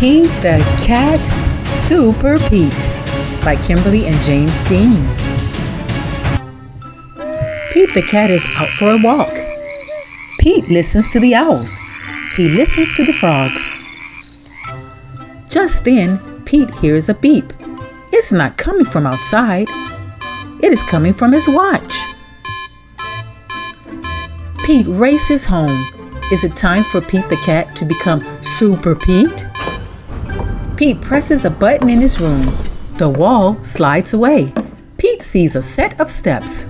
Pete the Cat, Super Pete by Kimberly and James Dean. Pete the Cat is out for a walk. Pete listens to the owls. He listens to the frogs. Just then, Pete hears a beep. It's not coming from outside. It is coming from his watch. Pete races home. Is it time for Pete the Cat to become Super Pete? Pete presses a button in his room. The wall slides away. Pete sees a set of steps.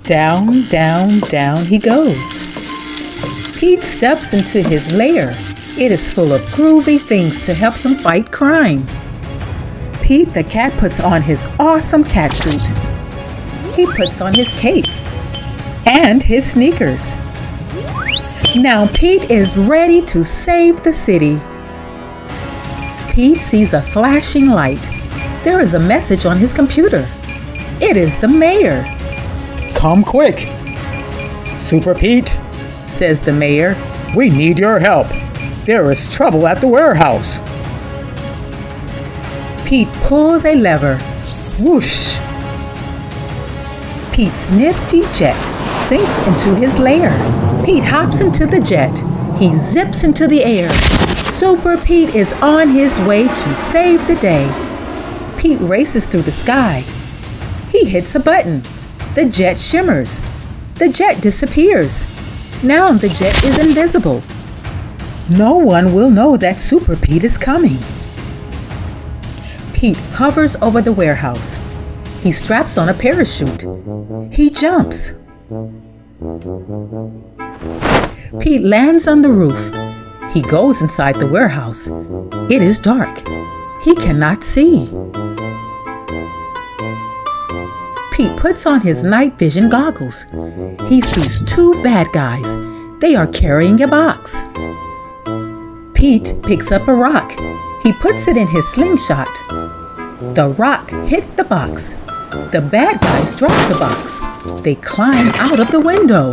Down, down, down he goes. Pete steps into his lair. It is full of groovy things to help him fight crime. Pete the Cat puts on his awesome cat suit. He puts on his cape and his sneakers. Now Pete is ready to save the city. Pete sees a flashing light. There is a message on his computer. It is the mayor. Come quick. Super Pete, says the mayor. We need your help. There is trouble at the warehouse. Pete pulls a lever. Whoosh! Pete's nifty jet sinks into his lair. Pete hops into the jet. He zips into the air. Super Pete is on his way to save the day. Pete races through the sky. He hits a button. The jet shimmers. The jet disappears. Now the jet is invisible. No one will know that Super Pete is coming. Pete hovers over the warehouse. He straps on a parachute. He jumps. Pete lands on the roof. He goes inside the warehouse. It is dark. He cannot see. Pete puts on his night vision goggles. He sees two bad guys. They are carrying a box. Pete picks up a rock. He puts it in his slingshot. The rock hit the box. The bad guys drop the box. They climb out of the window.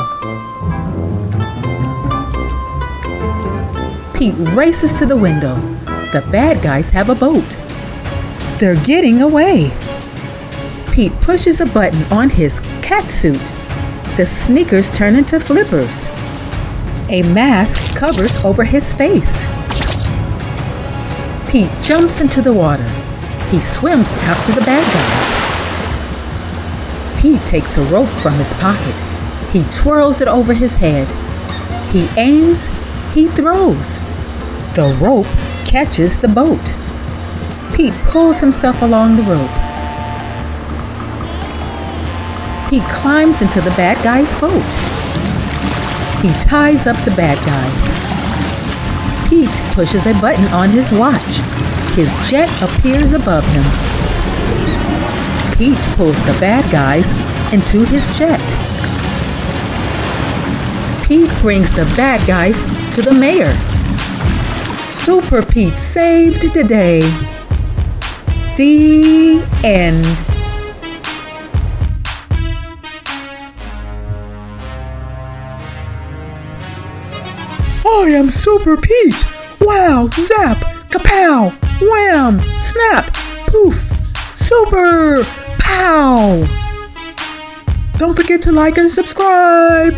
Pete races to the window. The bad guys have a boat. They're getting away. Pete pushes a button on his cat suit. The sneakers turn into flippers. A mask covers over his face. Pete jumps into the water. He swims after the bad guys. Pete takes a rope from his pocket. He twirls it over his head. He aims. He throws. The rope catches the boat. Pete pulls himself along the rope. He climbs into the bad guy's boat. He ties up the bad guys. Pete pushes a button on his watch. His jet appears above him. Pete pulls the bad guys into his jet. Pete brings the bad guys to the mayor. Super Pete saved the day. The end. I am Super Pete. Wow, zap, kapow, wham, snap, poof, super, pow. Don't forget to like and subscribe.